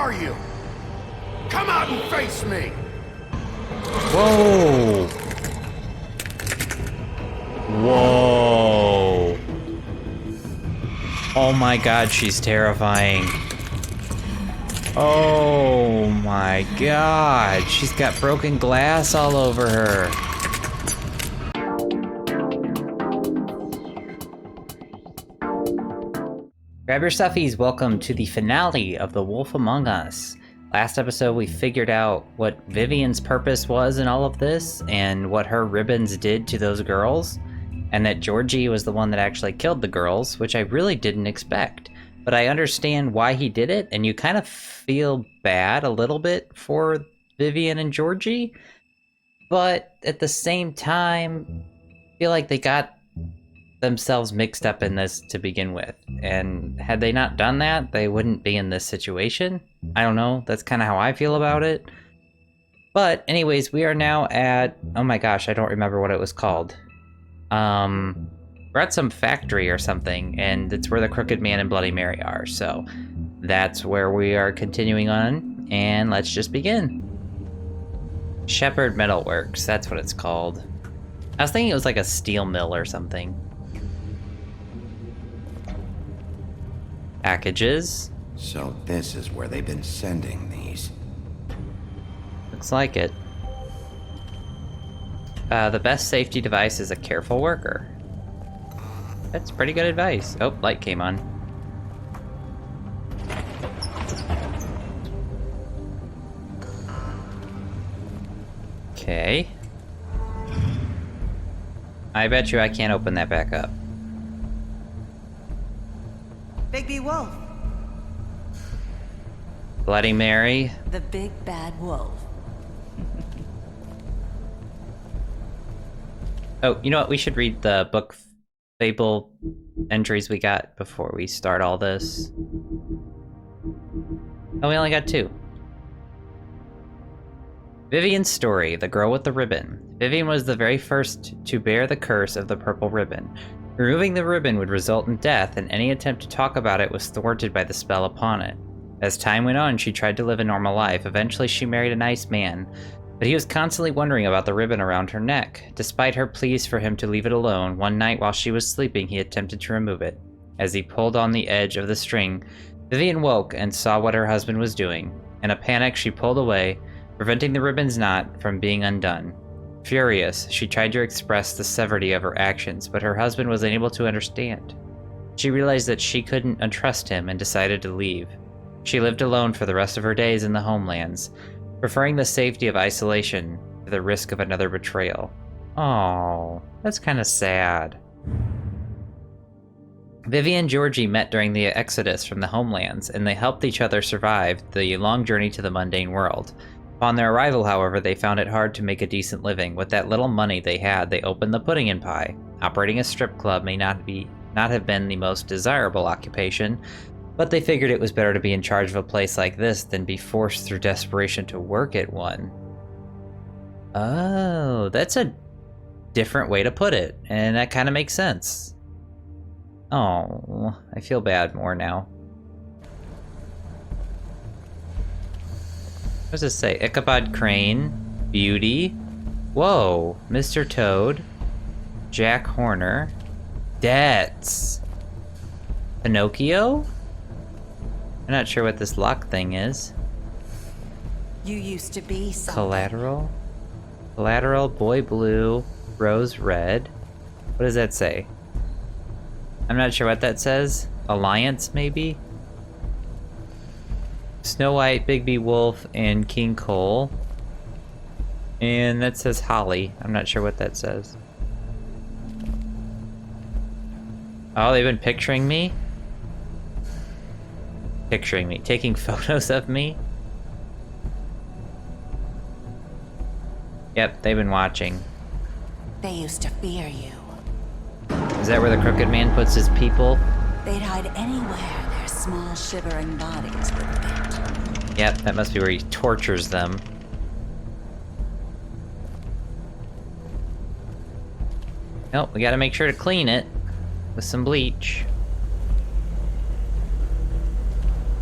are you? Come out and face me! Whoa! Whoa! Oh my god, she's terrifying. Oh my god, she's got broken glass all over her. Grab your stuffies, welcome to the finale of The Wolf Among Us. Last episode we figured out what Vivian's purpose was in all of this, and what her ribbons did to those girls, and that Georgie was the one that actually killed the girls, which I really didn't expect. But I understand why he did it, and you kind of feel bad a little bit for Vivian and Georgie, but at the same time, I feel like they got themselves mixed up in this to begin with, and had they not done that, they wouldn't be in this situation. I don't know, that's kind of how I feel about it. But anyways, we are now at, oh my gosh, I don't remember what it was called. We're at some factory or something, and it's where the Crooked Man and Bloody Mary are, so that's where we are continuing on, and let's just begin. Shepherd Metalworks, that's what it's called. I was thinking it was like a steel mill or something. Packages. So this is where they've been sending these. Looks like it. The best safety device is a careful worker. That's pretty good advice. Oh, light came on. Okay. I bet you I can't open that back up. Bigby Wolf. Bloody Mary. The big bad wolf. Oh, you know what? We should read the book fable entries we got before we start all this. Oh, we only got 2. Vivian's story, the girl with the ribbon. Vivian was the very first to bear the curse of the purple ribbon. Removing the ribbon would result in death, and any attempt to talk about it was thwarted by the spell upon it. As time went on, she tried to live a normal life. Eventually, she married a nice man, but he was constantly wondering about the ribbon around her neck. Despite her pleas for him to leave it alone, one night while she was sleeping, he attempted to remove it. As he pulled on the edge of the string, Vivian woke and saw what her husband was doing. In a panic, she pulled away, preventing the ribbon's knot from being undone. Furious, she tried to express the severity of her actions, but her husband was unable to understand. She realized that she couldn't entrust him and decided to leave. She lived alone for the rest of her days in the homelands, preferring the safety of isolation to the risk of another betrayal. Oh, that's kind of sad. Vivian and Georgie met during the exodus from the homelands, and they helped each other survive the long journey to the mundane world. Upon their arrival, however, they found it hard to make a decent living. With that little money they had, they opened the Pudding and Pie. Operating a strip club may not have been the most desirable occupation, but they figured it was better to be in charge of a place like this than be forced through desperation to work at one. Oh, that's a different way to put it, and that kind of makes sense. Oh, I feel bad more now. What does this say? Ichabod Crane, Beauty, whoa, Mr. Toad, Jack Horner, Debts, Pinocchio? I'm not sure what this lock thing is. You used to be something. Collateral? Collateral, Boy Blue, Rose Red. What does that say? I'm not sure what that says. Alliance, maybe? Snow White, Bigby Wolf, and King Cole. And that says Holly. I'm not sure what that says. Oh, they've been picturing me? Picturing me. Taking photos of me? Yep, they've been watching. They used to fear you. Is that where the Crooked Man puts his people? They'd hide anywhere their small shivering bodies would fit. Yep, that must be where he tortures them. Nope, we gotta make sure to clean it with some bleach.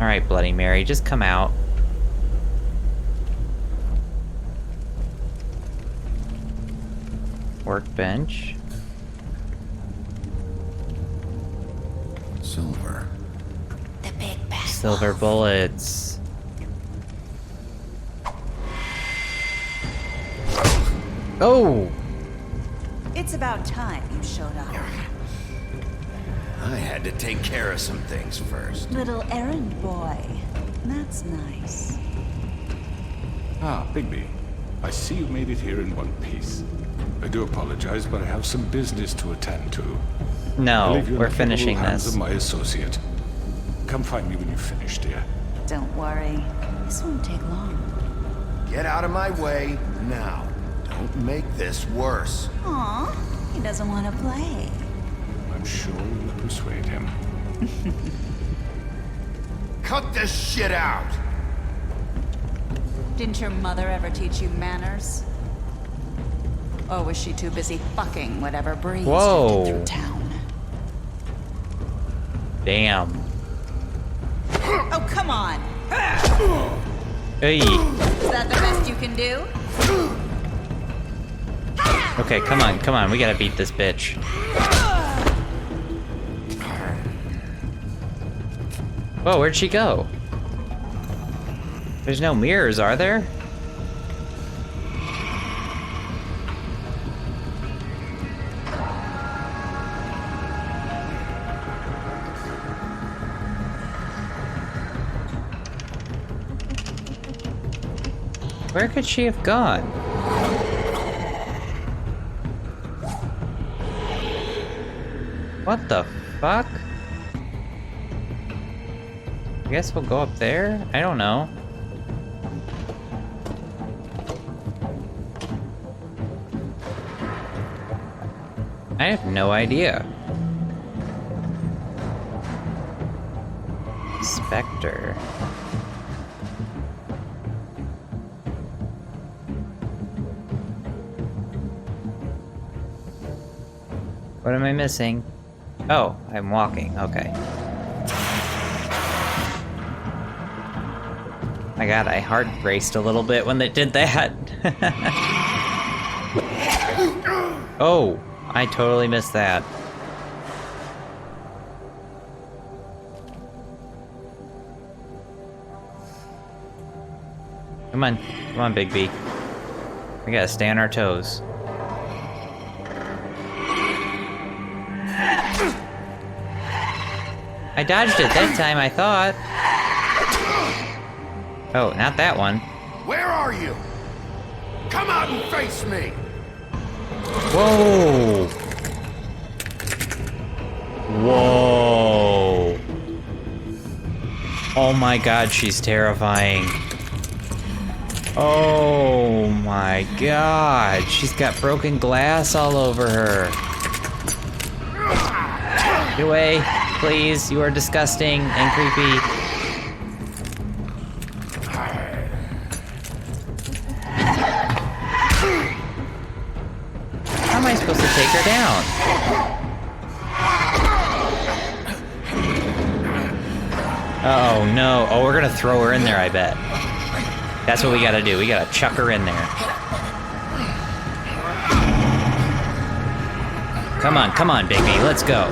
Alright, Bloody Mary, just come out. Workbench. Silver. The big bad Silver wolf. bullets. Oh! It's about time you showed up. I had to take care of some things first. Little errand boy. That's nice. Ah, Bigby. I see you made it here in one piece. I do apologize, but I have some business to attend to. I No, leave you in we're the finishing capable hands this. of my associate. Come find me when you finish, dear. Don't worry. This won't take long. Get out of my way now. Don't make this worse. Aw, he doesn't want to play. I'm sure you'll persuade him. Cut this shit out! Didn't your mother ever teach you manners? Or was she too busy fucking whatever breeze Whoa. drifted through town? Damn. Oh, come on! Hey. Is that the best you can do? Okay, come on. We gotta beat this bitch. Whoa, where'd she go? There's no mirrors, are there? Where could she have gone? What the fuck? I guess we'll go up there? I don't know. I have no idea. Spectre. What am I missing? Oh, I'm walking. Okay. My god, I hard raced a little bit when they did that. Oh, I totally missed that. Come on, Bigby. We gotta stay on our toes. I dodged it that time, I thought. Oh, not that one. Where are you? Come out and face me! Whoa! Whoa! Oh my god, she's terrifying. Oh my god, she's got broken glass all over her. Get away, please. You are disgusting and creepy. How am I supposed to take her down? Oh no. Oh, we're gonna throw her in there, I bet. That's what we gotta do. We gotta chuck her in there. Come on, Bigby. Let's go.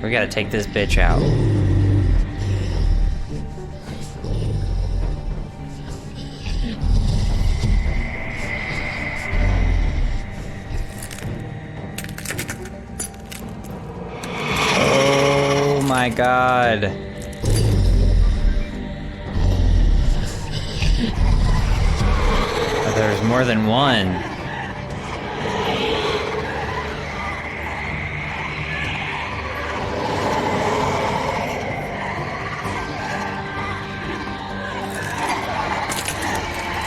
We gotta take this bitch out. Oh my god. Oh, there's more than one.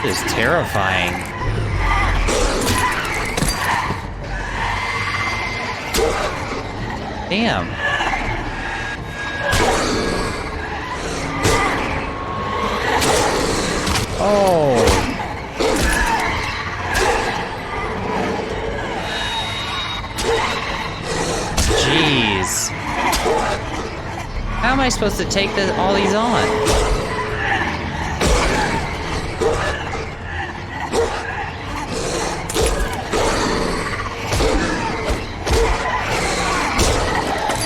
This is terrifying. Damn. Oh. Jeez. How am I supposed to take all these on?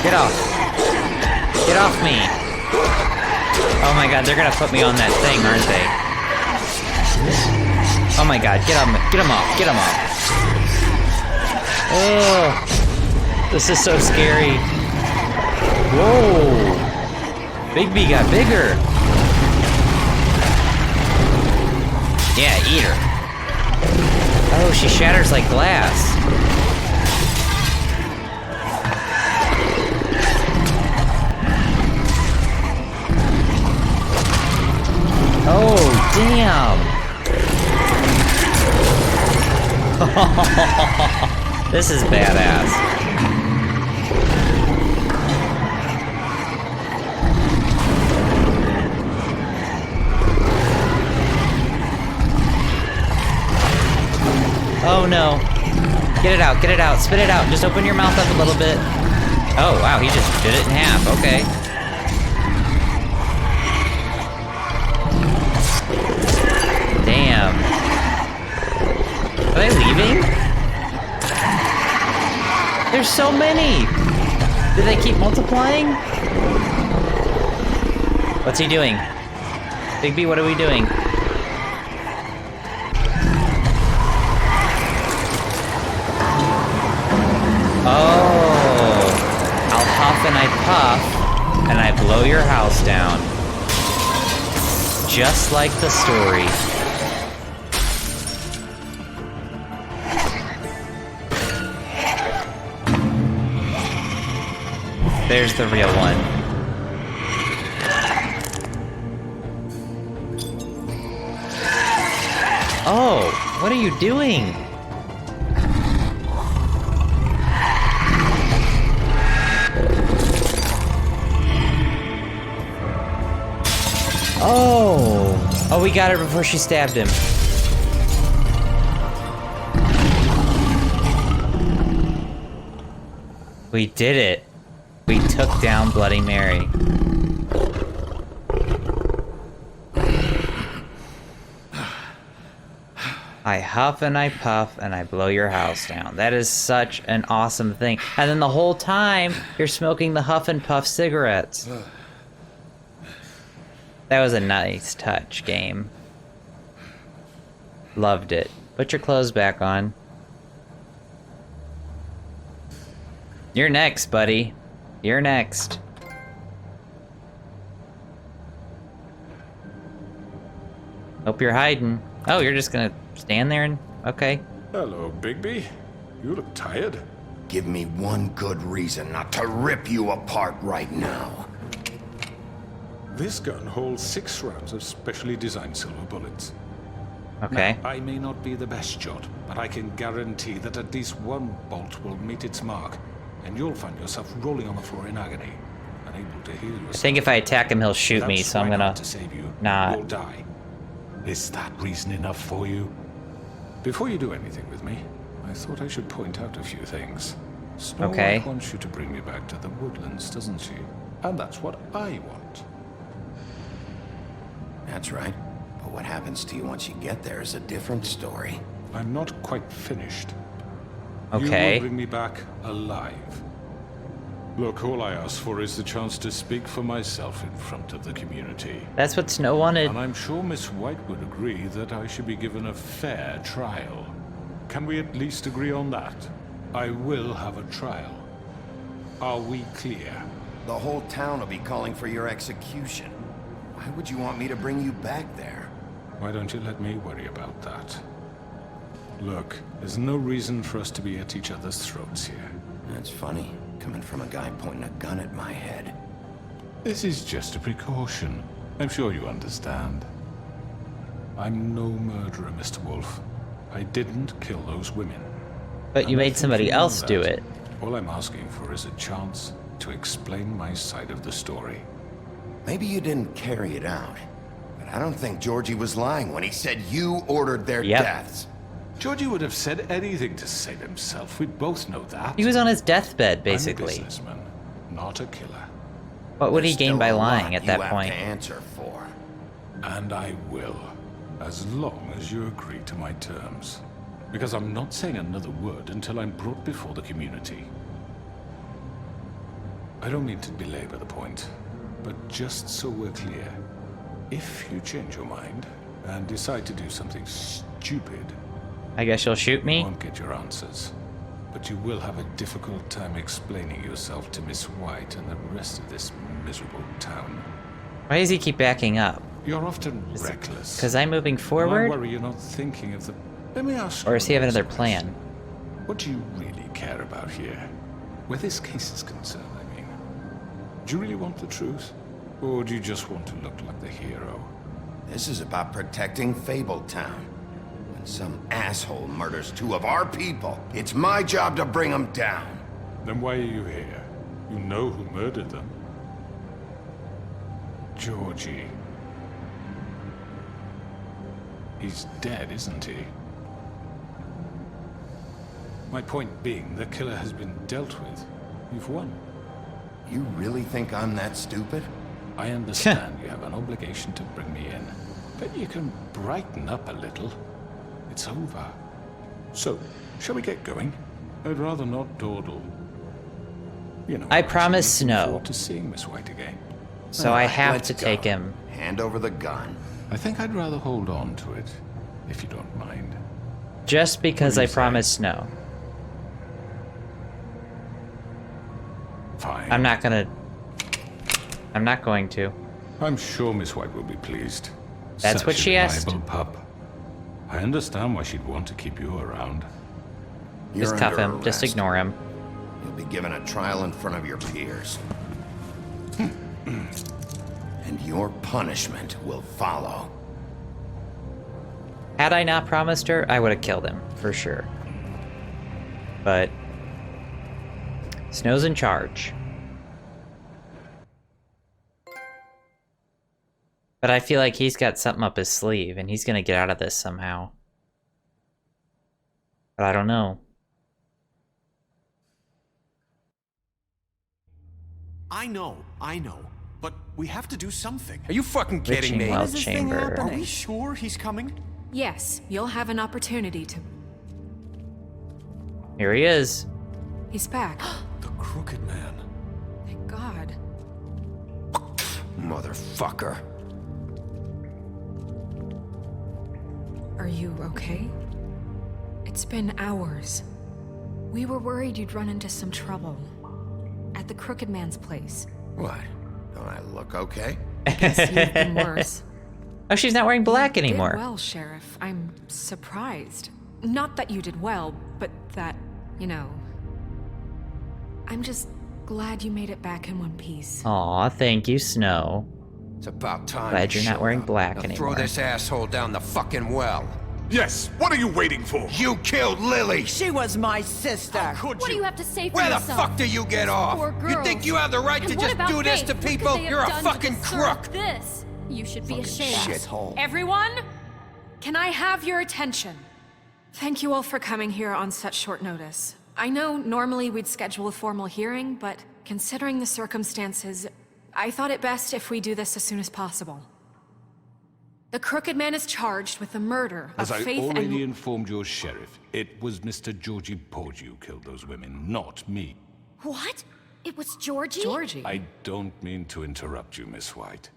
Get off. Get off me. Oh my god, they're gonna put me on that thing, aren't they? Oh my god, get him off, get him off. Oh, this is so scary. Whoa. Bigby got bigger. Yeah, eat her. Oh, she shatters like glass. Oh, damn. This is badass. Oh no. Get it out, spit it out. Just open your mouth up a little bit. Oh wow, he just did it in half, okay. Damn. Are they leaving? There's so many! Do they keep multiplying? What's he doing? Bigby, what are we doing? Oh, I'll huff and I puff, and I blow your house down. Just like the story. There's the real one. Oh, what are you doing? Oh, we got her before she stabbed him. We did it. We took down Bloody Mary. I huff and I puff and I blow your house down. That is such an awesome thing. And then the whole time, you're smoking the Huff and Puff cigarettes. That was a nice touch, game. Loved it. Put your clothes back on. You're next, buddy. You're next. Hope you're hiding. Oh, you're just gonna stand there and... Okay. Hello, Bigby. You look tired. Give me one good reason not to rip you apart right now. This gun holds 6 rounds of specially designed silver bullets. Okay. Now, I may not be the best shot, but I can guarantee that at least one bolt will meet its mark, and you'll find yourself rolling on the floor in agony, unable to heal yourself. I think if I attack him, he'll shoot me, so I'm gonna to save you, not. You'll die. Is that reason enough for you? Before you do anything with me, I thought I should point out a few things. Snow Okay. White wants you to bring me back to the woodlands, doesn't she? And that's what I want. That's right. But what happens to you once you get there is a different story. I'm not quite finished. Okay. You will bring me back alive. Look, all I ask for is the chance to speak for myself in front of the community. That's what Snow wanted. And I'm sure Miss White would agree that I should be given a fair trial. Can we at least agree on that? I will have a trial. Are we clear? The whole town will be calling for your execution. Why would you want me to bring you back there? Why don't you let me worry about that? Look, there's no reason for us to be at each other's throats here. That's funny, coming from a guy pointing a gun at my head. This is just a precaution. I'm sure you understand. I'm no murderer, Mr. Wolf. I didn't kill those women. But you made somebody else do it. All I'm asking for is a chance to explain my side of the story. Maybe you didn't carry it out, but I don't think Georgie was lying when he said you ordered their deaths. Georgie would have said anything to save himself. We'd both know that. He was on his deathbed, basically. I'm a businessman, not a killer. What would he gain by lying at that point? You have to answer for. And I will, as long as you agree to my terms. Because I'm not saying another word until I'm brought before the community. I don't mean to belabor the point, but just so we're clear, if you change your mind and decide to do something stupid, I guess you'll shoot you me? won't get your answers. But you will have a difficult time explaining yourself to Miss White and the rest of this miserable town. Why does he keep backing up? You're often reckless. Because I'm moving And I forward? worry you're not thinking of the... Let me ask Or you does he have this another question. plan? What do you really care about here? Where this case is concerned, I mean. Do you really want the truth? Or do you just want to look like the hero? This is about protecting Fabletown. When some asshole murders 2 of our people, it's my job to bring them down. Then why are you here? You know who murdered them. Georgie. He's dead, isn't he? My point being, the killer has been dealt with. You've won. You really think I'm that stupid? I understand you have an obligation to bring me in, but you can brighten up a little. It's over. So, shall we get going? I'd rather not dawdle. You know, I I'm promise actually looking no. forward to seeing Miss White again. So All I right, have let's to go. take him. Hand over the gun. I think I'd rather hold on to it, if you don't mind. Just because What do I you say? promised no. Fine. I'm not going to. I'm sure Miss White will be pleased. That's Such what a she asked. reliable pup. I understand why she'd want to keep you around. Just You're cuff under him. Just arrest. ignore him. You'll be given a trial in front of your peers. And your punishment will follow. Had I not promised her, I would have killed him, for sure. But Snow's in charge. But I feel like he's got something up his sleeve, and he's gonna get out of this somehow. But I don't know. I know. But we have to do something. Are you fucking kidding me? Witching Well is this thing Chamber. Are happening? we sure he's coming? Yes, you'll have an opportunity to... Here he is. He's back. The Crooked Man. Thank God. Motherfucker. Are you okay? It's been hours. We were worried you'd run into some trouble. At the Crooked Man's place. What? Don't I look okay? Guess you've been worse. Oh, she's not wearing black You anymore. Did well, Sheriff. I'm surprised. Not that you did well, but that, you know... I'm just glad you made it back in one piece. Aw, thank you, Snow. It's about time. Glad you you're not showed wearing up. black Now anymore. Throw this asshole down the fucking well. Yes, what are you waiting for? You killed Lily! She was my sister. Could What do you? you have to say for Where the yourself? fuck do you get off? Poor You girls. think you have the right And to what just about do this Faith? to What could people? they have You're a done to fucking deserve crook. This. You should be ashamed. Shithole. Everyone, can I have your attention? Thank you all for coming here on such short notice. I know normally we'd schedule a formal hearing, but considering the circumstances, I thought it best if we do this as soon as possible. The Crooked Man is charged with the murder As of I Faith already and... informed your sheriff, it was Mr. Georgie Porgy who killed those women, not me. What? It was Georgie? Georgie. I don't mean to interrupt you, Miss White,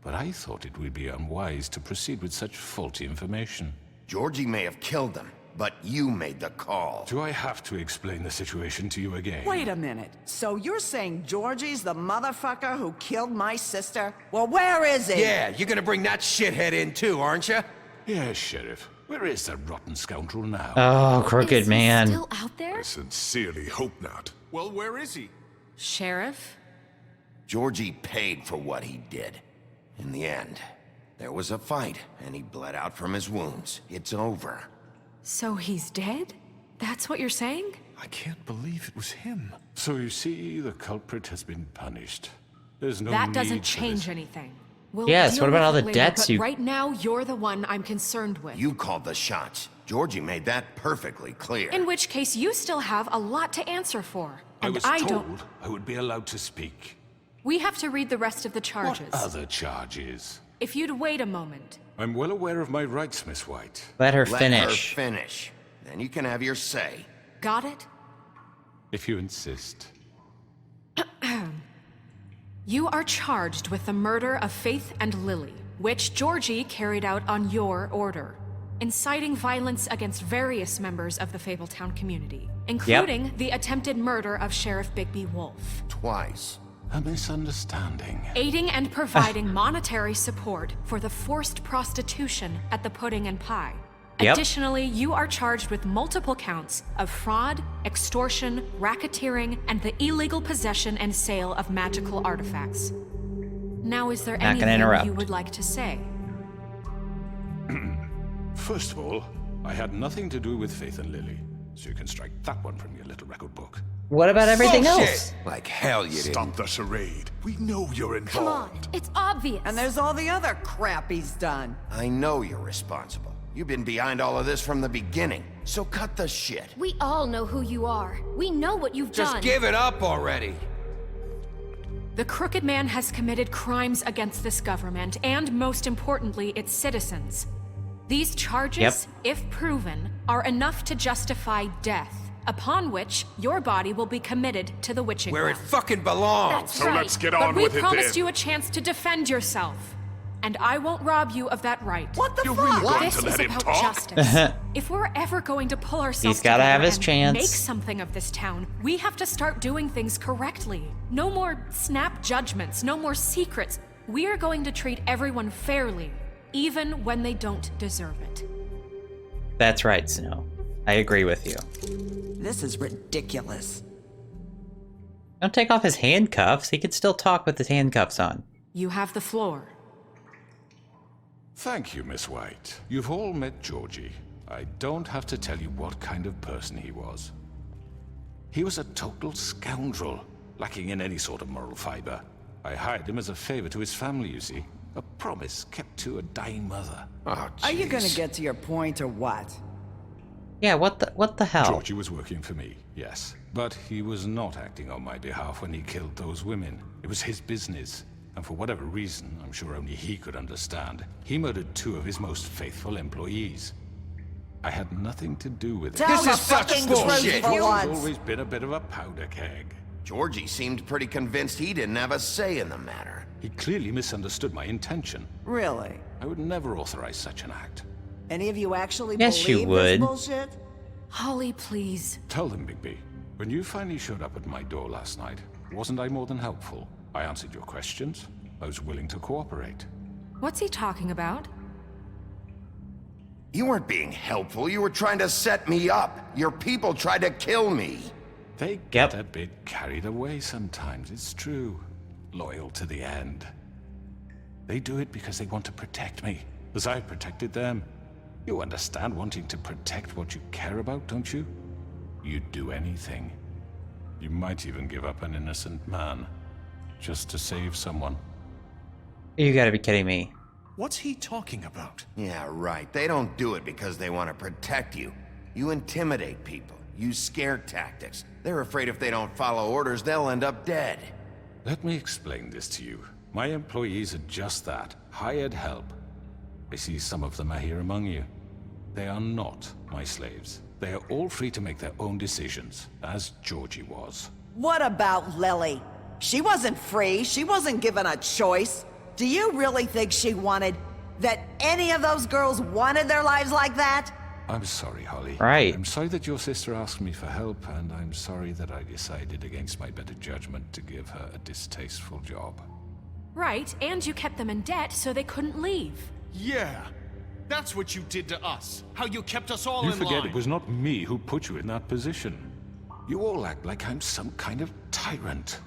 but I thought it would be unwise to proceed with such faulty information. Georgie may have killed them, but you made the call. Do I have to explain the situation to you again? Wait a minute. So you're saying Georgie's the motherfucker who killed my sister? Well, where is he? Yeah, you're gonna bring that shithead in too, aren't you? Yes, Sheriff. Where is that rotten scoundrel now? Oh, Crooked Is he Man. still out there? I sincerely hope not. Well, where is he? Sheriff? Georgie paid for what he did. In the end, there was a fight, and he bled out from his wounds. It's over. So he's dead? That's what you're saying? I can't believe it was him. So you see, the culprit has been punished. There's no That need doesn't for change this. anything. We'll Yes, deal what about with all it the later, debts but you- right now, you're the one I'm concerned with. You called the shots. Georgie made that perfectly clear. In which case, you still have a lot to answer for. I And was I told don't... I would be allowed to speak. We have to read the rest of the What charges. other charges? If you'd wait a moment. I'm well aware of my rights, Miss White. Let her Let finish. her finish. Then you can have your say. Got it? If you insist. You are charged with the murder of Faith and Lily, which Georgie carried out on your order, inciting violence against various members of the Fabletown community, including the attempted murder of Sheriff Bigby Wolf. Twice. A misunderstanding. Aiding and providing monetary support for the forced prostitution at the Pudding and Pie. Yep. Additionally, you are charged with multiple counts of fraud, extortion, racketeering, and the illegal possession and sale of magical artifacts. Now, is there Not gonna anything interrupt. you would like to say? First of all, I had nothing to do with Faith and Lily, so you can strike that one from your little record book. What about everything Bullshit. else? Like hell you didn't. Stop the charade. We know you're involved. Come on, it's obvious. And there's all the other crap he's done. I know you're responsible. You've been behind all of this from the beginning, so cut the shit. We all know who you are. We know what you've Just done. give it up already. The Crooked Man has committed crimes against this government and, most importantly, its citizens. These charges, if proven, are enough to justify death, upon which your body will be committed to the witching Where it well. fucking belongs. That's So right. let's get But on we with it promised then. you a chance to defend yourself, and I won't rob you of that right. What the You're fuck? really going This to is let him about talk? justice. If we're ever going to pull ourselves He's gotta have together his and chance. make something of this town, we have to start doing things correctly. No more snap judgments, no more secrets. We are going to treat everyone fairly, even when they don't deserve it. That's right, Snow. I agree with you. This is ridiculous. Don't take off his handcuffs. He could still talk with his handcuffs on. You have the floor. Thank you, Miss White. You've all met Georgie. I don't have to tell you what kind of person he was. He was a total scoundrel, lacking in any sort of moral fiber. I hired him as a favor to his family, you see. A promise kept to a dying mother. Oh, Are you gonna jeez. get to your point or what? Yeah, what the hell? Georgie was working for me, yes. But he was not acting on my behalf when he killed those women. It was his business. And for whatever reason, I'm sure only he could understand, he murdered 2 of his most faithful employees. I had nothing to do with it. Tell This the is such fucking bullshit. truth for He's once. always been a bit of a powder keg. Georgie seemed pretty convinced he didn't have a say in the matter. He clearly misunderstood my intention. Really? I would never authorize such an act. Any of you actually Yes, you believe would. this bullshit? Holly, please. Tell them, Bigby. When you finally showed up at my door last night, wasn't I more than helpful? I answered your questions. I was willing to cooperate. What's he talking about? You weren't being helpful, you were trying to set me up. Your people tried to kill me. They get a bit carried away sometimes, it's true. Loyal to the end. They do it because they want to protect me, as I protected them. You understand wanting to protect what you care about, don't you? You'd do anything. You might even give up an innocent man, just to save someone. You gotta be kidding me. What's he talking about? Yeah, right. They don't do it because they want to protect you. You intimidate people, use scare tactics. They're afraid if they don't follow orders, they'll end up dead. Let me explain this to you. My employees are just that, hired help. I see some of them are here among you. They are not my slaves. They are all free to make their own decisions, as Georgie was. What about Lily? She wasn't free. She wasn't given a choice. Do you really think she wanted... that any of those girls wanted their lives like that? I'm sorry, Holly. Right. I'm sorry that your sister asked me for help, and I'm sorry that I decided against my better judgment to give her a distasteful job. Right, and you kept them in debt so they couldn't leave. Yeah. That's what you did to us. How you kept us all You in forget line. it was not me who put you in that position. You all act like I'm some kind of tyrant.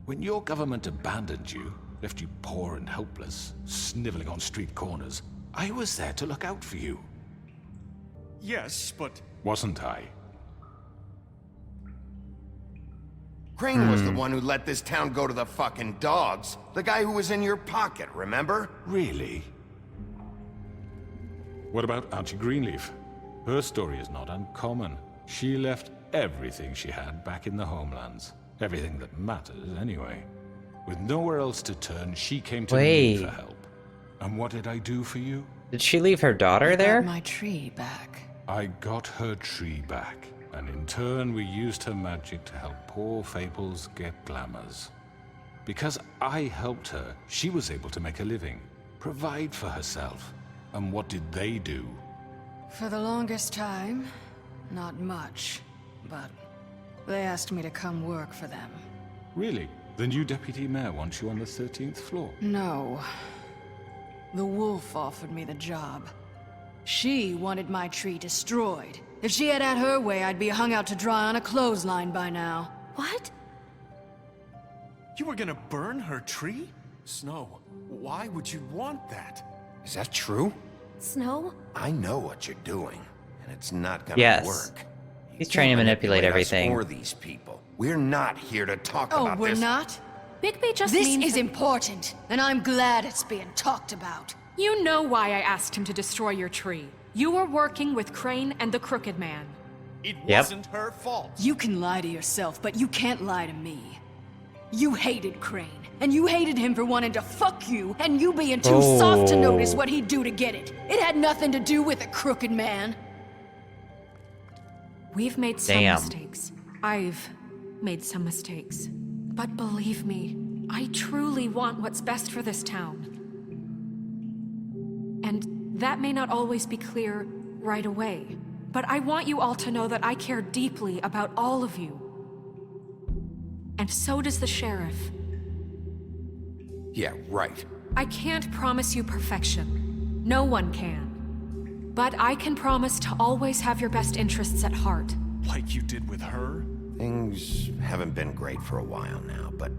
When your government abandoned you, left you poor and helpless, sniveling on street corners, I was there to look out for you. Yes, but... Wasn't I? Crane was the one who let this town go to the fucking dogs. The guy who was in your pocket, remember? Really? What about Auntie Greenleaf? Her story is not uncommon. She left everything she had back in the homelands. Everything that matters, anyway. With nowhere else to turn, she came to me for help. And what did I do for you? Did she leave her daughter there? My tree back. I got her tree back, and in turn we used her magic to help poor Fables get glamours. Because I helped her, she was able to make a living, provide for herself. And what did they do? For the longest time, not much. But they asked me to come work for them. Really? The new deputy mayor wants you on the 13th floor? No. The wolf offered me the job. She wanted my tree destroyed. If she had her way, I'd be hung out to dry on a clothesline by now. What? You were gonna burn her tree? Snow, why would you want that? Is that true? Snow? I know what you're doing, and it's not gonna Yes. work. He's trying to manipulate everything. Or these people. We're not here to talk Oh, about we're this. not? Bigby just This means is that- important, and I'm glad it's being talked about. You know why I asked him to destroy your tree. You were working with Crane and the Crooked Man. It Yep. wasn't her fault. You can lie to yourself, but you can't lie to me. You hated Crane, and you hated him for wanting to fuck you, and you being too soft to notice what he'd do to get it. It had nothing to do with a Crooked Man. We've made some Damn. mistakes. I've made some mistakes. But believe me, I truly want what's best for this town. And that may not always be clear right away. But I want you all to know that I care deeply about all of you. And so does the sheriff. Yeah, right. I can't promise you perfection. No one can. But I can promise to always have your best interests at heart. Like you did with her? Things haven't been great for a while now, but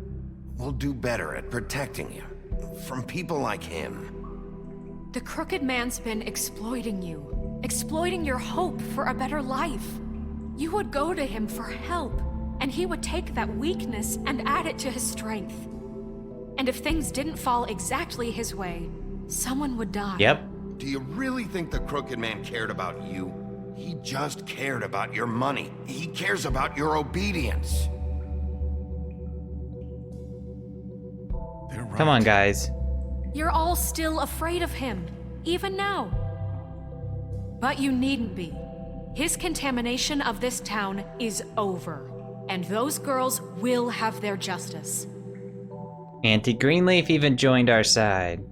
we'll do better at protecting you from people like him. The Crooked Man's been exploiting you, exploiting your hope for a better life. You would go to him for help, and he would take that weakness and add it to his strength. And if things didn't fall exactly his way, someone would die. Yep. Do you really think the Crooked Man cared about you? He just cared about your money. He cares about your obedience. They're right. Come on, guys. You're all still afraid of him, even now. But you needn't be. His contamination of this town is over, and those girls will have their justice. Auntie Greenleaf even joined our side.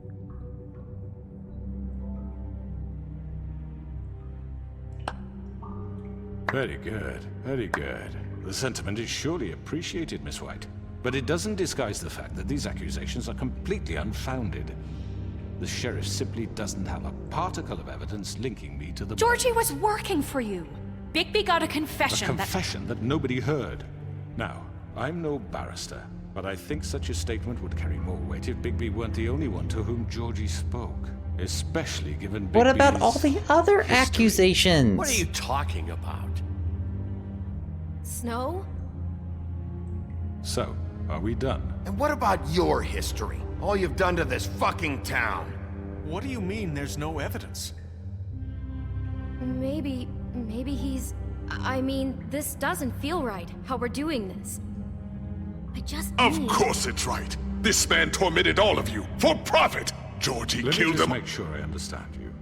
Very good, very good. The sentiment is surely appreciated, Miss White. But it doesn't disguise the fact that these accusations are completely unfounded. The sheriff simply doesn't have a particle of evidence linking me to the... Georgie was working for you. Bigby got a A confession confession that nobody heard. Now, I'm no barrister, but I think such a statement would carry more weight if Bigby weren't the only one to whom Georgie spoke. Especially given Bigby's What about all the other history. accusations? What are you talking about? Snow? So, are we done? And what about your history? All you've done to this fucking town? What do you mean there's no evidence? Maybe he's... I mean, this doesn't feel right, how we're doing this. I just Of need... course it's right. This man tormented all of you for profit. Georgie Let me killed just them. make sure I understand you.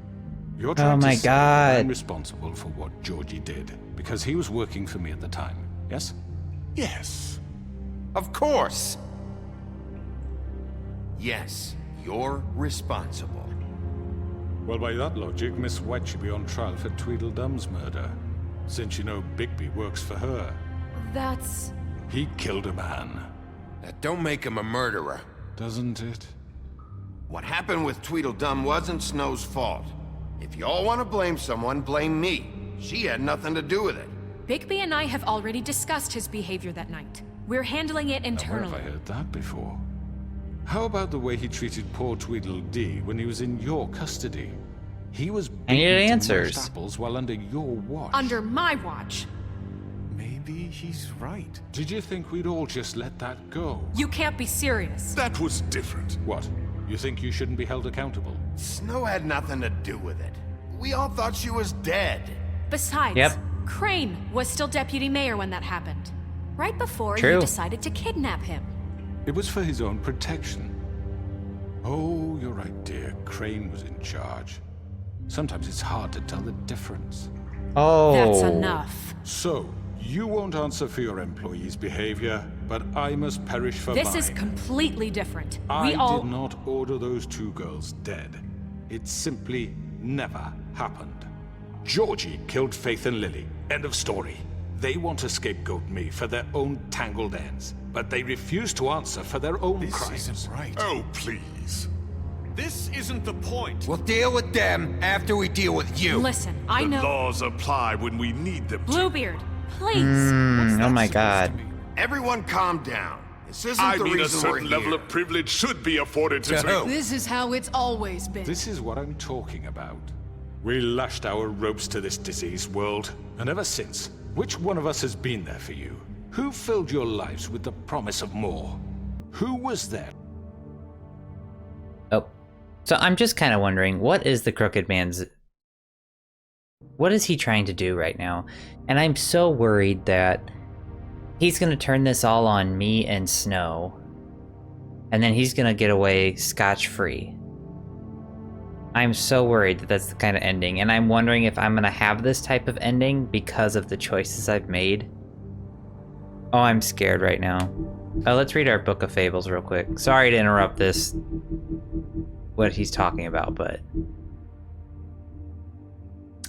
You're trying my to say that I'm God. responsible for what Georgie did, because he was working for me at the time, yes? Yes. Of course. Yes, you're responsible. Well, by that logic, Miss White should be on trial for Tweedledum's murder, since you know Bigby works for her. That's... He killed a man, That don't make him a murderer. doesn't it? What happened with Tweedledum wasn't Snow's fault. If y'all want to blame someone, blame me. She had nothing to do with it. Bigby and I have already discussed his behavior that night. We're handling it Now, where internally. have I heard that before? How about the way he treated poor Tweedledee when he was in your custody? He was I needed beaten to answers. mashed apples while under your watch. Under my watch. Maybe he's right. Did you think we'd all just let that go? You can't be serious. That was different. What? You think you shouldn't be held accountable? Snow had nothing to do with it. We all thought she was dead. Besides, Yep. Crane was still deputy mayor when that happened. Right before True. you decided to kidnap him. It was for his own protection. Oh, you're right, dear. Crane was in charge. Sometimes it's hard to tell the difference. Oh. That's enough. So, you won't answer for your employees' behavior, but I must perish for mine. This is completely different. I We all... did not order those 2 girls dead. It simply never happened. Georgie killed Faith and Lily. End of story. They want to scapegoat me for their own tangled ends, but they refuse to answer for their own crimes. This isn't right. Oh, please. This isn't the point. We'll deal with them after we deal with you. Listen, I The know... laws apply when we need them to. Bluebeard, please. Oh my god. Everyone calm down. This isn't I the mean, a reason we're certain level here. of privilege should be afforded to... To who? This is how it's always been. This is what I'm talking about. We lashed our ropes to this diseased world, and ever since, which one of us has been there for you? Who filled your lives with the promise of more? Who was there? Oh. So I'm just kind of wondering, what is the Crooked Man's... What is he trying to do right now? And I'm so worried that he's going to turn this all on me and Snow. And then he's going to get away scotch-free. I'm so worried that that's the kind of ending. And I'm wondering if I'm going to have this type of ending because of the choices I've made. Oh, I'm scared right now. Oh, let's read our Book of Fables real quick. Sorry to interrupt this, what he's talking about, but...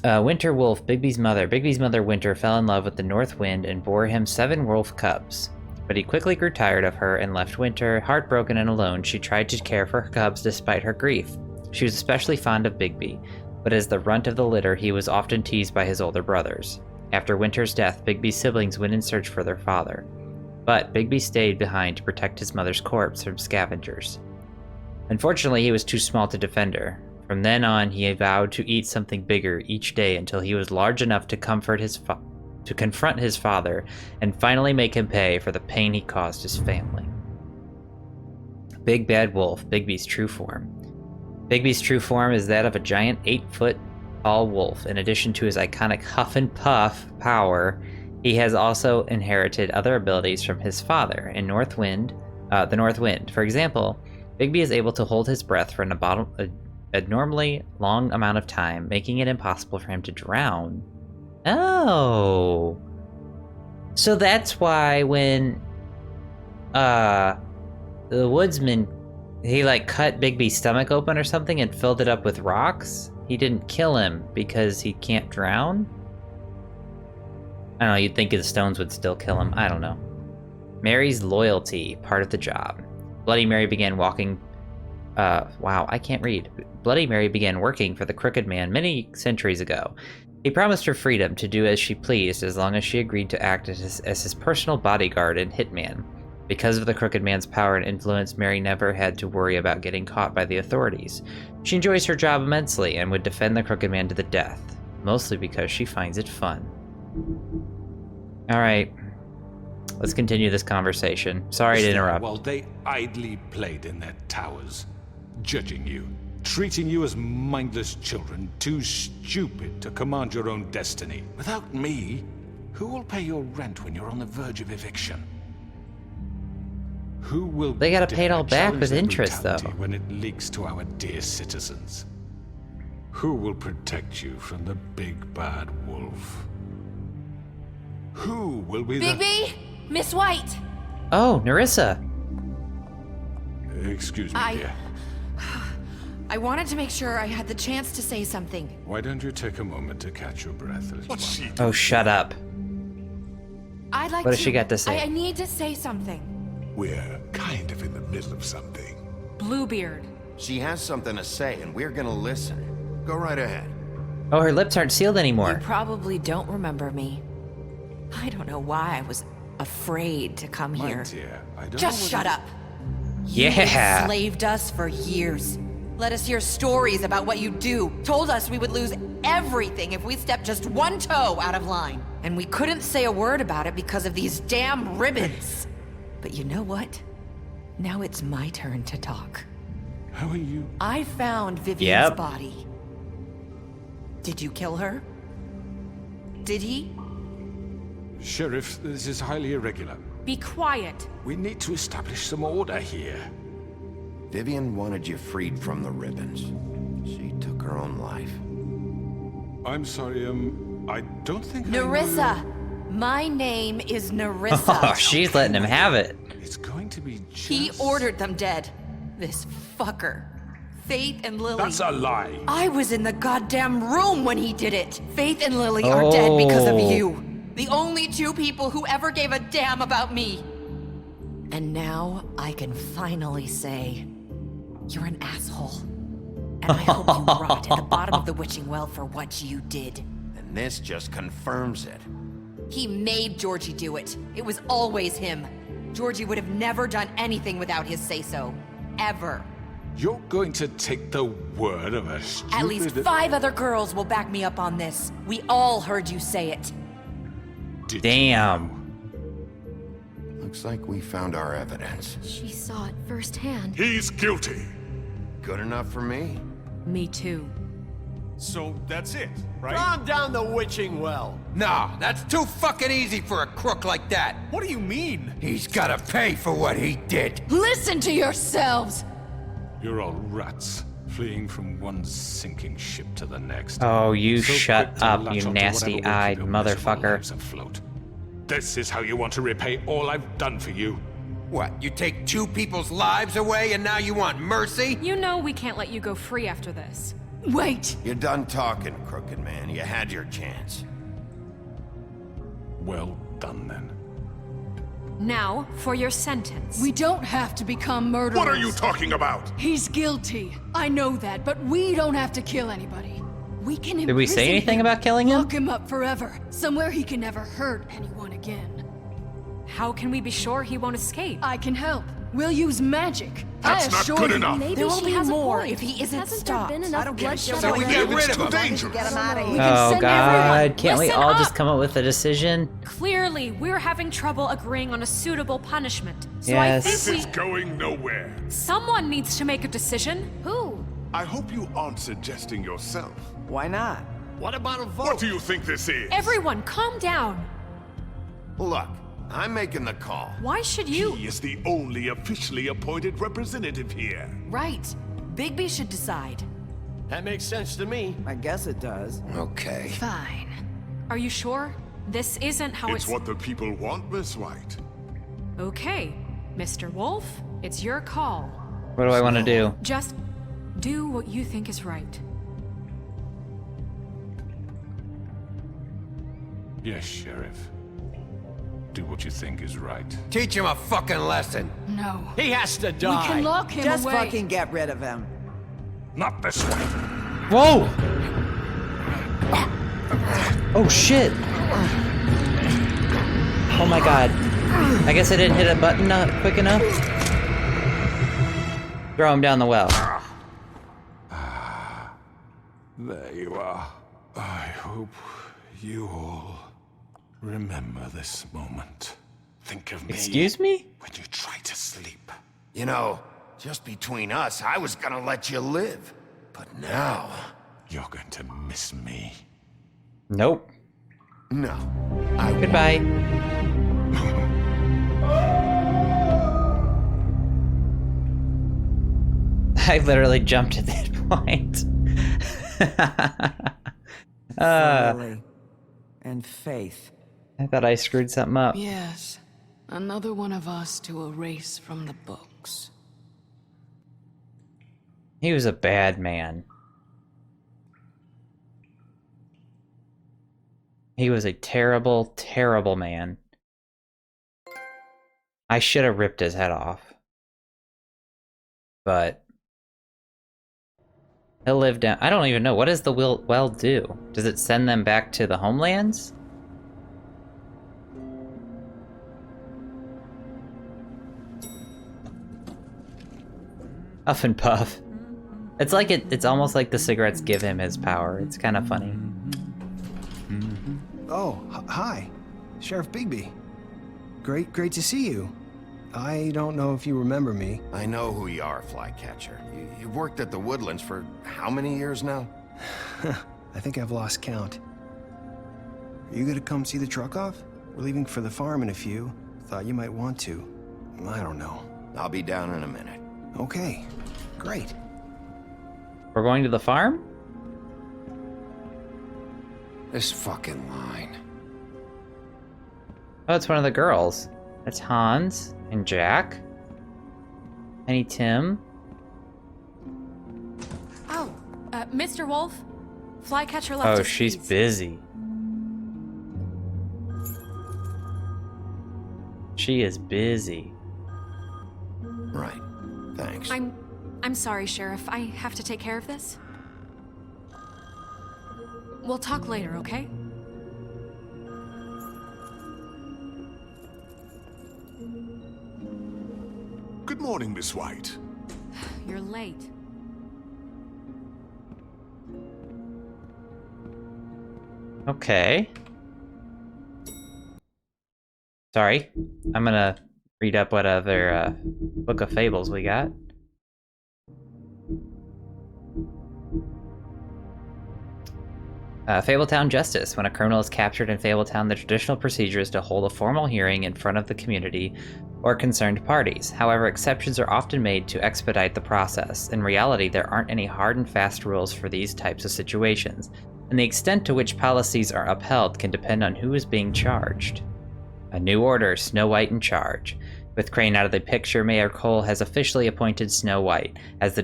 Winter Wolf, Bigby's mother. Bigby's mother, Winter, fell in love with the North Wind and bore him 7 wolf cubs. But he quickly grew tired of her and left Winter. Heartbroken and alone, she tried to care for her cubs despite her grief. She was especially fond of Bigby, but as the runt of the litter, he was often teased by his older brothers. After Winter's death, Bigby's siblings went in search for their father. But Bigby stayed behind to protect his mother's corpse from scavengers. Unfortunately, he was too small to defend her. From then on, he vowed to eat something bigger each day until he was large enough to confront his father and finally make him pay for the pain he caused his family. Big Bad Wolf, Bigby's true form. Bigby's true form is that of a giant 8-foot-tall wolf. In addition to his iconic Huff and Puff power, he has also inherited other abilities from his father in the North Wind. For example, Bigby is able to hold his breath for an abnormally long amount of time, making it impossible for him to drown. Oh. So that's why when the woodsman, he like cut Bigby's stomach open or something and filled it up with rocks, he didn't kill him because he can't drown? I don't know, you'd think the stones would still kill him. I don't know. Mary's loyalty, part of the job. Bloody Mary began walking... wow, I can't read. Bloody Mary began working for the Crooked Man many centuries ago. He promised her freedom to do as she pleased as long as she agreed to act as his personal bodyguard and hitman. Because of the Crooked Man's power and influence, Mary never had to worry about getting caught by the authorities. She enjoys her job immensely and would defend the Crooked Man to the death, mostly because she finds it fun. Alright, let's continue this conversation. Sorry to interrupt. While they idly played in their towers, judging you, treating you as mindless children, too stupid to command your own destiny. Without me, who will pay your rent when you're on the verge of eviction? Who will They gotta pay it all back challenge with their interest, though. brutality when it leaks to our dear citizens? Who will protect you from the big bad wolf? Who will be Bigby! Miss White! Oh, Nerissa! Excuse me, dear. I wanted to make sure I had the chance to say something. Why don't you take a moment to catch your breath, little one? Oh, shut up. I'd like What to... has she got to say? I need to say something. We're kind of in the middle of something. Bluebeard. She has something to say, and we're gonna listen. Go right ahead. Oh, her lips aren't sealed You anymore. probably don't remember me. I don't know why I was afraid to come My here. dear, I don't Just know shut what up. Yeah. You enslaved us for years. Let us hear stories about what you do. Told us we would lose everything if we stepped just one toe out of line. And we couldn't say a word about it because of these damn ribbons. But you know what? Now it's my turn to talk. How are you? I found Vivian's Yep. body. Did you kill her? Did he? Sheriff, this is highly irregular. Be quiet. We need to establish some order here. Vivian wanted you freed from the ribbons. She took her own life. I'm sorry, I don't think I Nerissa! know My name is Nerissa. Oh, she's letting him have it. It's going to be just... He ordered them dead. This fucker. Faith and Lily. That's a lie. I was in the goddamn room when he did it. Faith and Lily are dead because of you. The only two people who ever gave a damn about me. And now I can finally say, you're an asshole. And I hope you rot at the bottom of the witching well for what you did. And this just confirms it. He made Georgie do it. It was always him. Georgie would have never done anything without his say-so. Ever. You're going to take the word of a stupid... At least 5 other girls will back me up on this. We all heard you say it. Damn. Looks like we found our evidence. She saw it firsthand. He's guilty. Good enough for me. Me too. So that's it, right? Calm down the witching well. No, that's too fucking easy for a crook like that. What do you mean? He's gotta pay for what he did. Listen to yourselves! You're all rats, fleeing from one sinking ship to the next. Oh, you So shut quick to up, latch you onto whatever will nasty-eyed keep your miserable motherfucker. lives afloat. This is how you want to repay all I've done for you. What, you take 2 people's lives away and now you want mercy? You know we can't let you go free after this. Wait! You're done talking, crooked man. You had your chance. Well done, then. Now, for your sentence. We don't have to become murderers. What are you talking about? He's guilty. I know that, but we don't have to kill anybody. We can Did we say imprison anything him, about killing him? Lock him up forever, somewhere he can never hurt anyone again. How can we be sure he won't escape? I can help. We'll use magic. That's I not assure good you. enough. Maybe There will she be has more a point. if he isn't Hasn't stopped. there been I enough don't give a bloodshed shit So we what get you rid do. of him. Dangerous. Get him out of here. Oh send god, everyone. can't we Listen all up. just come up with a decision? Clearly, we're having trouble agreeing on a suitable punishment. So Yes. I This think is going nowhere. someone needs to make a decision. Who? I hope you aren't suggesting yourself. Why not? What about a vote? What do you think this is? Everyone, calm down. Look, I'm making the call. Why should you? He is the only officially appointed representative here. Right. Bigby should decide. That makes sense to me. I guess it does. Okay. Fine. Are you sure? This isn't how It's it's... what the people want, Miss White. Okay, Mr. Wolf, it's your call. What do I want to do? Just do what you think is right. Yes, Sheriff. Do what you think is right. Teach him a fucking lesson. No. He has to We die. can lock him Just away. fucking get rid of him. Not this way. Whoa! Oh shit! Oh my god. I guess I didn't hit a button quick enough. Throw him down the well. There you are. I hope you all remember this moment. Think of me. Excuse me? When you try to sleep. You know, just between us, I was gonna let you live. But now... You're going to miss me. Nope. No. I won't. Goodbye. I literally jumped at that point. Lily. And Faith. I thought I screwed something up. Yes. Another one of us to erase from the books. He was a bad man. He was a terrible, terrible man. I should have ripped his head off. But he'll live down. I don't even know. What does the well do? Does it send them back to the homelands? Huff and puff. It's like it's almost like the cigarettes give him his power. It's kind of funny. Oh, hi. Sheriff Bigby. Great to see you. I don't know if you remember me. I know who you are, Flycatcher. You've worked at the Woodlands for how many years now? I think I've lost count. Are you gonna come see the truck off? We're leaving for the farm in a few. Thought you might want to. I don't know. I'll be down in a minute. Okay, great. We're going to the farm? This fucking line. Oh, it's one of the girls. That's Hans and Jack. Any Tim? Oh, Mr. Wolf? Flycatcher left Oh, his she's keys. busy. She is busy. Right. Thanks. I'm sorry, Sheriff. I have to take care of this. We'll talk later, okay? Good morning, Miss White. You're late. Okay. Sorry. I'm gonna read up what other Book of Fables we got. Fabletown Justice. When a criminal is captured in Fabletown, the traditional procedure is to hold a formal hearing in front of the community or concerned parties. However, exceptions are often made to expedite the process. In reality, there aren't any hard and fast rules for these types of situations, and the extent to which policies are upheld can depend on who is being charged. A new order, Snow White in charge. With Crane out of the picture, Mayor Cole has officially appointed Snow White as the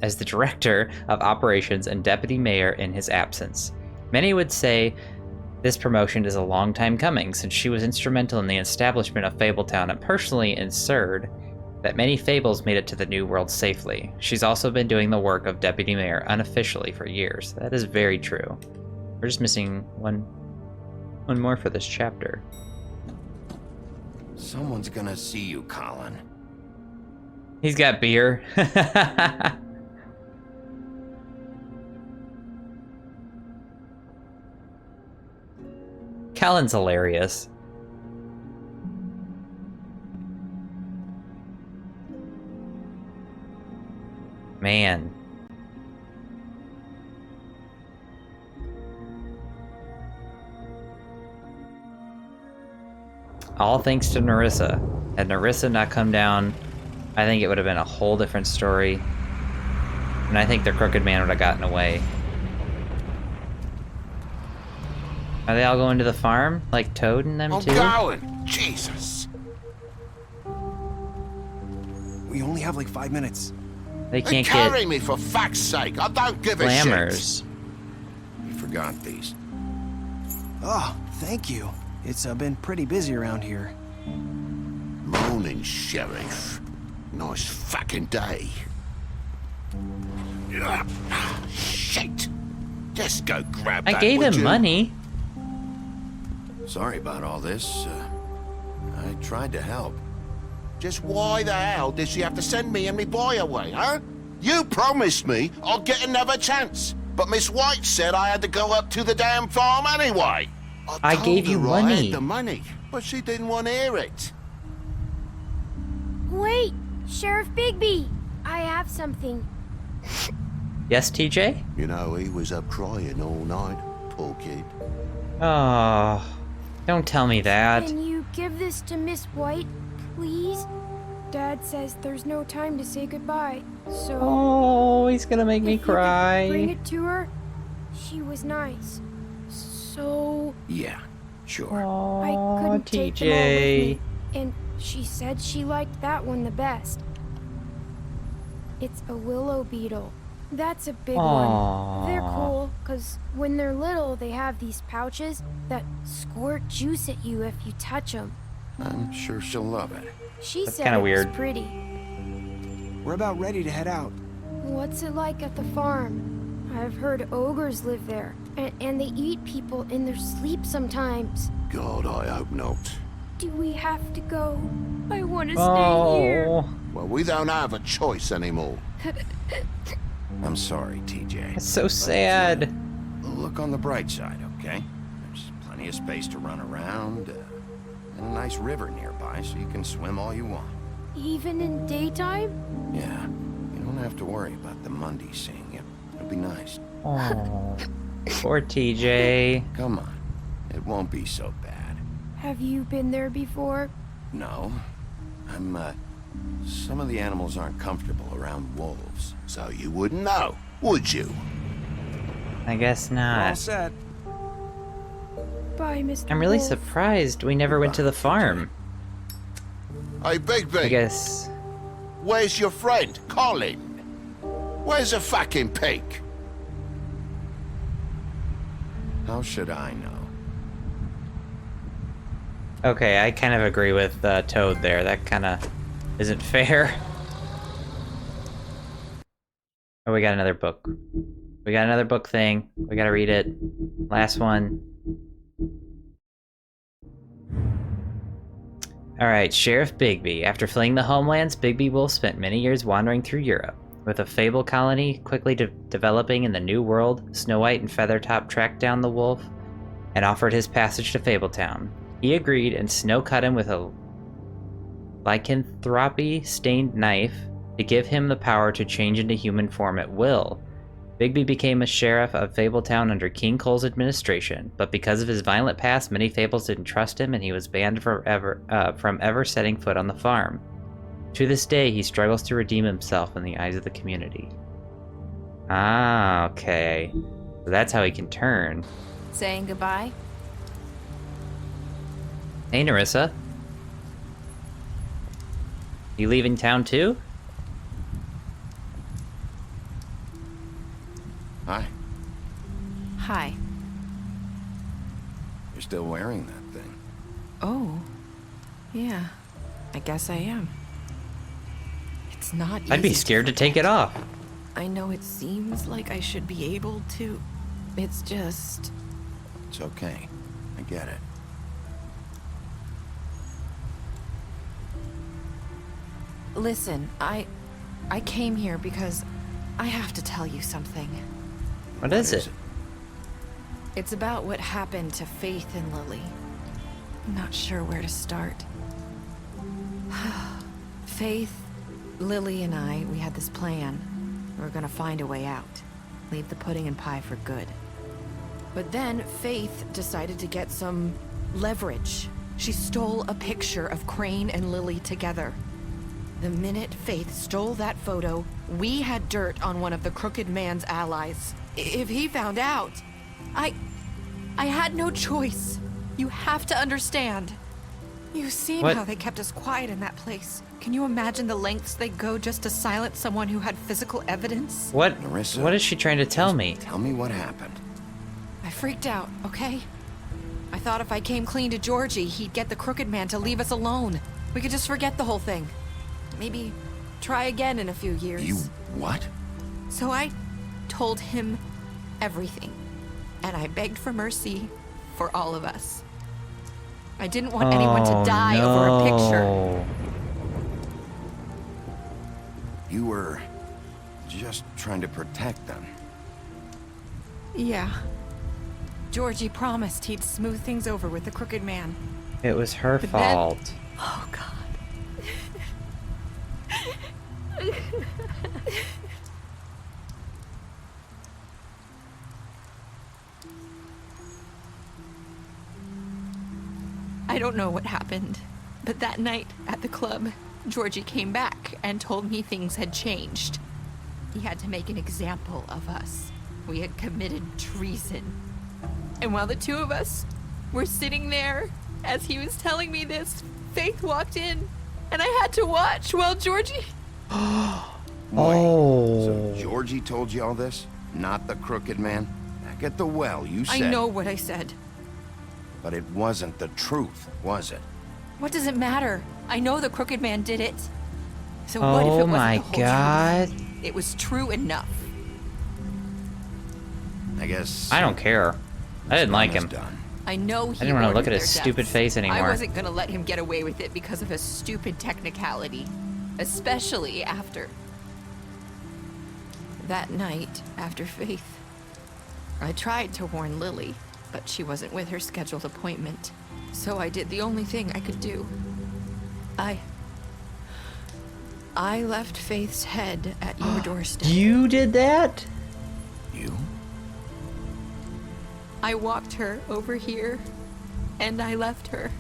as the director of operations and deputy mayor in his absence. Many would say this promotion is a long time coming, since she was instrumental in the establishment of Fabletown and personally ensured that many fables made it to the New World safely. She's also been doing the work of deputy mayor unofficially for years. That is very true. We're just missing one more for this chapter. Someone's gonna see you, Colin. He's got beer. Colin's hilarious. Man. All thanks to Narissa. Had Narissa not come down, I think it would have been a whole different story. And I think the Crooked Man would have gotten away. Are they all going to the farm? Like Toad and them too? I'm going! Jesus! We only have like 5 minutes. They can't carry get me for fuck's sake! I don't give a glamours. shit! You forgot these. Oh, thank you. It's been pretty busy around here. Morning, Sheriff. Nice fucking day. Shit! Just go grab that, I gave would him you? money. Sorry about all this. I tried to help. Just why the hell did she have to send me and me boy away, huh? You promised me I'll get another chance, but Miss White said I had to go up to the damn farm anyway. I gave you told her I money. had the money, but she didn't want to hear it. Wait, Sheriff Bigby, I have something. Yes, TJ? You know, he was up crying all night, poor kid. Oh, don't tell me that. Can you give this to Miss White, please? Dad says there's no time to say goodbye, so... Oh, he's gonna make me if you could cry. bring it to her. She was nice. So... Yeah, sure. I Oh, couldn't take them all with TJ. me, and she said she liked that one the best. It's a willow beetle. That's a big one. They're cool, because when they're little, they have these pouches that squirt juice at you if you touch them. I'm sure she'll love it. She That's said kinda it weird. was pretty. We're about ready to head out. What's it like at the farm? I've heard ogres live there, and they eat people in their sleep sometimes. God, I hope not. Do we have to go? I want to stay here. Oh, Well, we don't have a choice anymore. I'm sorry, TJ. it's so sad. Look on the bright side, okay? There's plenty of space to run around, and a nice river nearby, so you can swim all you want. Even in daytime? Yeah, you don't have to worry about the Mundy seeing you. It'll be nice. Oh, poor TJ. Come on, it won't be so bad. Have you been there before? No, some of the animals aren't comfortable around wolves. So you wouldn't know, would you? I guess All not. set. Goodbye, Mr. I'm really Wolf. surprised we never went to the farm. Hey, Bigby. I guess. Where's your friend, Colin? Where's the fucking pig? How should I know? Okay, I kind of agree with Toad there. That kind of isn't fair. Oh, we got another book. We got another book thing. We gotta read it. Last one. Alright, Sheriff Bigby. After fleeing the homelands, Bigby Wolf spent many years wandering through Europe. With a fable colony quickly developing in the New World, Snow White and Feathertop tracked down the wolf and offered his passage to Fabletown. He agreed, and Snow cut him with a lycanthropy-stained knife to give him the power to change into human form at will. Bigby became a sheriff of Fabletown under King Cole's administration, but because of his violent past, many Fables didn't trust him, and he was banned from ever setting foot on the farm. To this day, he struggles to redeem himself in the eyes of the community. Ah, okay. So that's how he can turn. Saying goodbye? Hey, Nerissa. You leaving town too? Hi. Hi. You're still wearing that thing. Oh. Yeah. I guess I am. It's not easy I'd be scared to take it off. I know it seems like I should be able to. It's just... It's okay. I get it. Listen, I came here because I have to tell you something. What is it? It's about what happened to Faith and Lily. I'm not sure where to start. Faith, Lily, and I, we had this plan. We were gonna find a way out. Leave the pudding and pie for good. But then Faith decided to get some leverage. She stole a picture of Crane and Lily together. The minute Faith stole that photo, we had dirt on one of the Crooked Man's allies. If he found out, I had no choice. You have to understand. You've seen how they kept us quiet in that place. Can you imagine the lengths they go just to silence someone who had physical evidence? What? Nerissa, What is she trying to tell me? Tell me what happened. I freaked out, okay? I thought if I came clean to Georgie, he'd get the Crooked Man to leave us alone. We could just forget the whole thing. Maybe try again in a few years. You what? So I told him everything. And I begged for mercy for all of us. I didn't want anyone to die over a picture. You were just trying to protect them. Yeah. Georgie promised he'd smooth things over with the Crooked Man. It was her But fault. Then, oh, God. I don't know what happened, but that night at the club, Georgie came back and told me things had changed. He had to make an example of us. We had committed treason. And while the two of us were sitting there, as he was telling me this, Faith walked in, and I had to watch while Georgie... So Georgie told you all this? Not the Crooked Man? Back at the well, you said... I know what I said. But it wasn't the truth, was it? What does it matter? I know the Crooked Man did it. So what if it wasn't my the whole God. truth? It was true enough. I guess... I don't care. I didn't like him. I know he I didn't want to look at ordered his their stupid deaths. face anymore. I wasn't gonna let him get away with it because of a stupid technicality. Especially after... that night, after Faith. I tried to warn Lily, but she wasn't with her scheduled appointment. So I did the only thing I could do. I left Faith's head at your doorstep. You did that? You? I walked her over here, and I left her.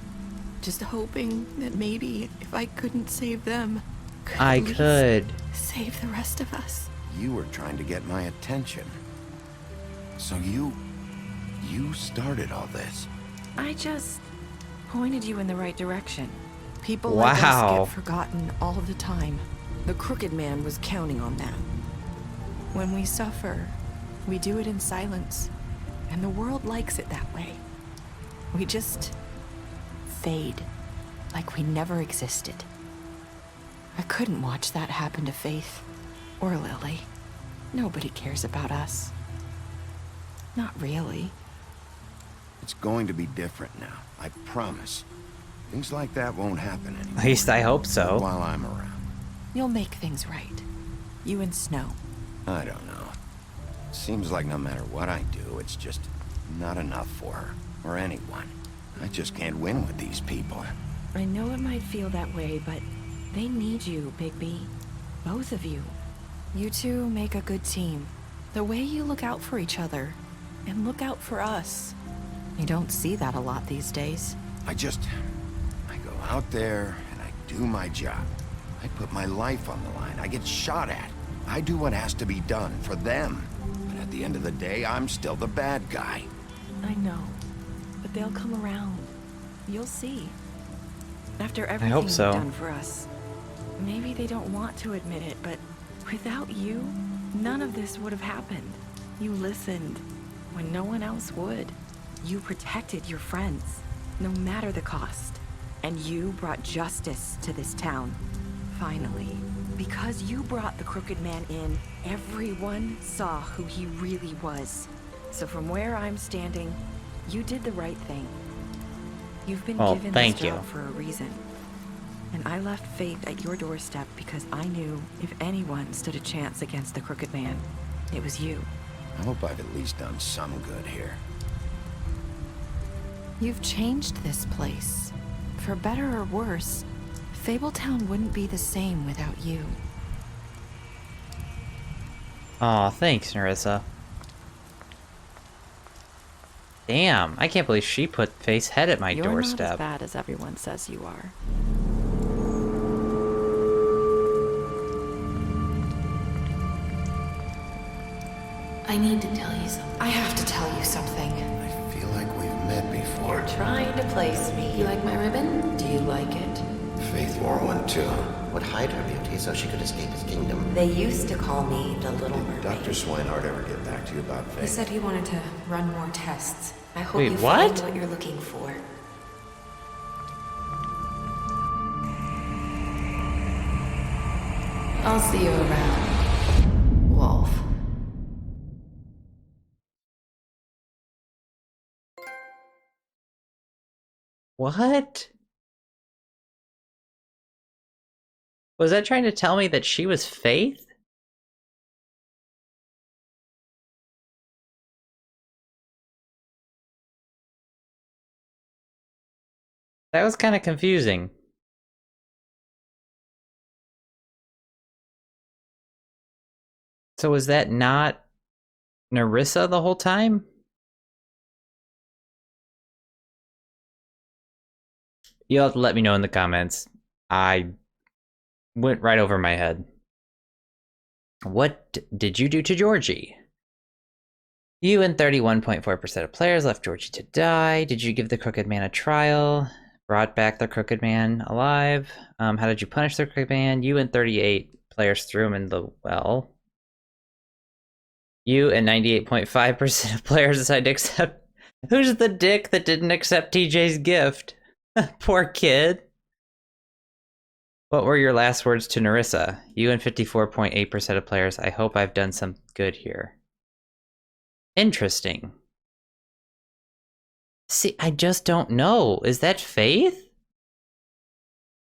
Just hoping that maybe if I couldn't save them, I could. save the rest of us. You were trying to get my attention. So you started all this. I just pointed you in the right direction. People like us Wow. get forgotten all the time. The Crooked Man was counting on that. When we suffer, we do it in silence, and the world likes it that way. We just fade, like we never existed. I couldn't watch that happen to Faith or Lily. Nobody cares about us. Not really. It's going to be different now, I promise. Things like that won't happen anymore. At least I hope so. While I'm around. You'll make things right. You and Snow. I don't know. Seems like no matter what I do, it's just not enough for her, or anyone. I just can't win with these people. I know it might feel that way, but they need you, Bigby. Both of you. You two make a good team. The way you look out for each other, and look out for us. You don't see that a lot these days. I go out there and I do my job. I put my life on the line. I get shot at. I do what has to be done for them. But at the end of the day, I'm still the bad guy. I know, but they'll come around. You'll see. After everything hope so. you've done for us. Maybe they don't want to admit it, but without you, none of this would have happened. You listened when no one else would. You protected your friends, no matter the cost. And you brought justice to this town. Finally. Because you brought the Crooked Man in, everyone saw who he really was. So from where I'm standing, you did the right thing. You've been given this job for a reason. And I left Faith at your doorstep because I knew if anyone stood a chance against the Crooked Man, it was you. I hope I've at least done some good here. You've changed this place. For better or worse, Fabletown wouldn't be the same without you. Aw, thanks, Nerissa. Damn, I can't believe she put Faith's head at my doorstep. You're not as bad as everyone says you are. I need to tell you something. I have to tell you something. I feel like we've met before. You're trying to place me. You like my ribbon? Do you like it? Faith wore one too. Would hide her beauty so she could escape his kingdom. They used to call me the Little Mermaid. Dr. Swinehart ever get back to you about Faith? He said he wanted to run more tests. I hope Wait, you what? find what you're looking for. I'll see you around, Wolf. What? Was that trying to tell me that she was Faith? That was kind of confusing. So was that not Nerissa the whole time? You'll have to let me know in the comments. I went right over my head. What did you do to Georgie? You and 31.4% of players left Georgie to die. Did you give the Crooked Man a trial? Brought back the Crooked Man alive? How did you punish the Crooked Man? You and 38 players threw him in the well. You and 98.5% of players decided to accept... Who's the dick that didn't accept TJ's gift? Poor kid. What were your last words to Nerissa? You and 54.8% of players. I hope I've done some good here. Interesting. See, I just don't know. Is that Faith?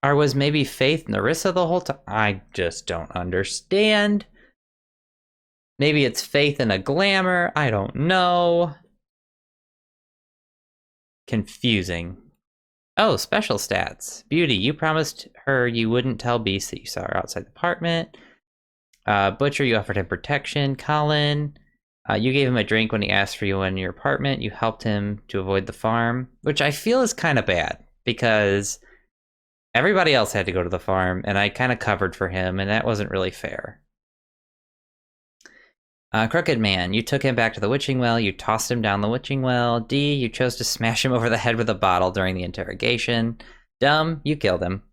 Or was maybe Faith Nerissa the whole time? I just don't understand. Maybe it's Faith in a glamour. I don't know. Confusing. Oh, special stats. Beauty, you promised her you wouldn't tell Beast that you saw her outside the apartment. Butcher, you offered him protection. Colin, you gave him a drink when he asked for you in your apartment. You helped him to avoid the farm, which I feel is kind of bad because everybody else had to go to the farm and I kind of covered for him and that wasn't really fair. Crooked Man, you took him back to the witching well, you tossed him down the witching well. D, you chose to smash him over the head with a bottle during the interrogation. Dumb, you killed him.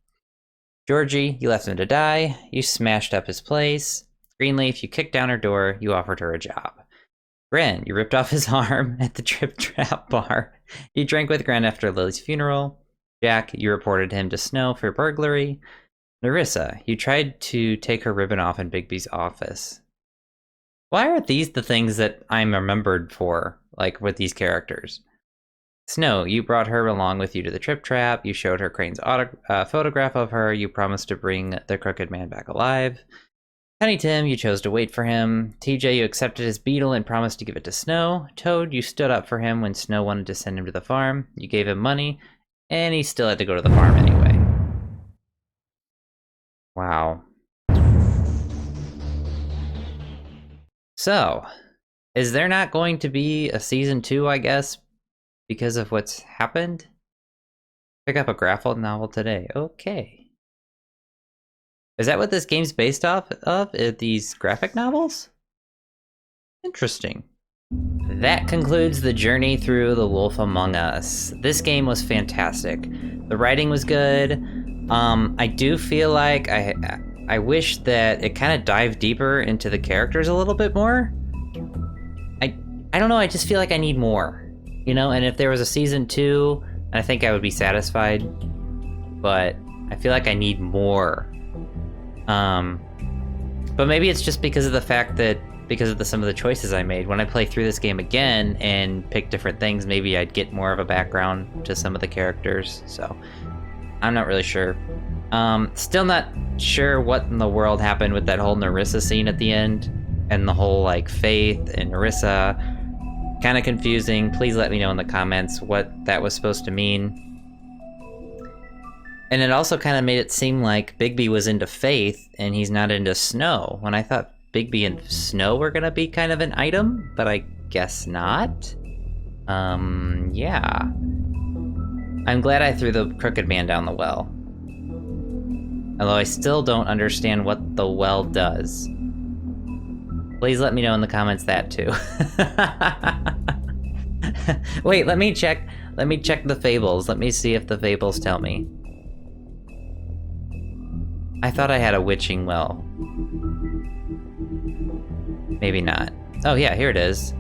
Georgie, you left him to die, you smashed up his place. Greenleaf, you kicked down her door, you offered her a job. Gren, you ripped off his arm at the Trip Trap bar. You drank with Gren after Lily's funeral. Jack, you reported him to Snow for burglary. Nerissa, you tried to take her ribbon off in Bigby's office. Why are these the things that I'm remembered for, like, with these characters? Snow, you brought her along with you to the Trip Trap. You showed her Crane's photograph of her. You promised to bring the Crooked Man back alive. Tiny Tim, you chose to wait for him. TJ, you accepted his beetle and promised to give it to Snow. Toad, you stood up for him when Snow wanted to send him to the farm. You gave him money, and he still had to go to the farm anyway. Wow. So, is there not going to be a season 2, I guess, because of what's happened? Pick up a graphic novel today. Okay. Is that what this game's based off of? These graphic novels? Interesting. That concludes the journey through The Wolf Among Us. This game was fantastic. The writing was good. I do feel like I wish that it kind of dived deeper into the characters a little bit more. I don't know, I just feel like I need more, you know? And if there was a season 2, I think I would be satisfied, but I feel like I need more. But maybe it's just because of the fact that, because of some of the choices I made. When I play through this game again and pick different things, maybe I'd get more of a background to some of the characters, so I'm not really sure. Still not sure what in the world happened with that whole Nerissa scene at the end, and the whole, like, Faith and Nerissa. Kind of confusing. Please let me know in the comments what that was supposed to mean. And it also kind of made it seem like Bigby was into Faith, and he's not into Snow, when I thought Bigby and Snow were gonna be kind of an item, but I guess not. Yeah. I'm glad I threw the Crooked Man down the well. Although I still don't understand what the well does. Please let me know in the comments that too. Wait, let me check the fables. Let me see if the fables tell me. I thought I had a witching well. Maybe not. Oh yeah, here it is.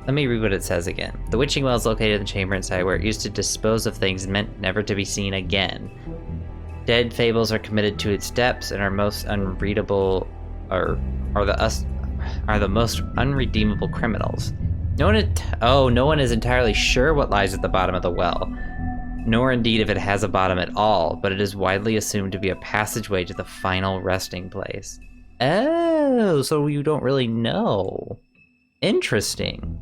Let me read what it says again. The witching well is located in the chamber inside where it used to dispose of things meant never to be seen again. Dead fables are committed to its depths and are most unreadable, are the most unredeemable criminals. No one is entirely sure what lies at the bottom of the well, nor indeed if it has a bottom at all, but it is widely assumed to be a passageway to the final resting place. Oh, so you don't really know. Interesting.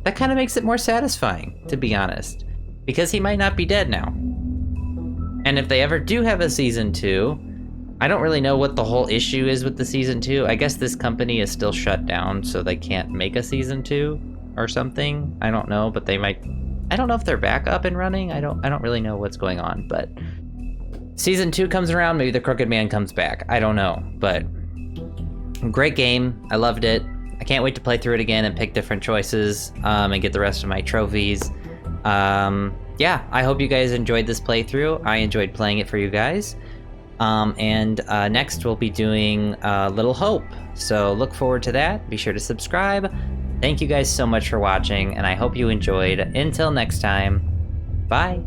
That kind of makes it more satisfying, to be honest, because he might not be dead now. And if they ever do have a season 2, I don't really know what the whole issue is with the season 2. I guess this company is still shut down, so they can't make a season 2 or something. I don't know, but they might. I don't know if they're back up and running. I don't really know what's going on, but season 2 comes around, maybe the Crooked Man comes back. I don't know, but great game. I loved it. I can't wait to play through it again and pick different choices and get the rest of my trophies. Yeah, I hope you guys enjoyed this playthrough. I enjoyed playing it for you guys. And next we'll be doing Little Hope. So look forward to that. Be sure to subscribe. Thank you guys so much for watching, and I hope you enjoyed. Until next time, bye.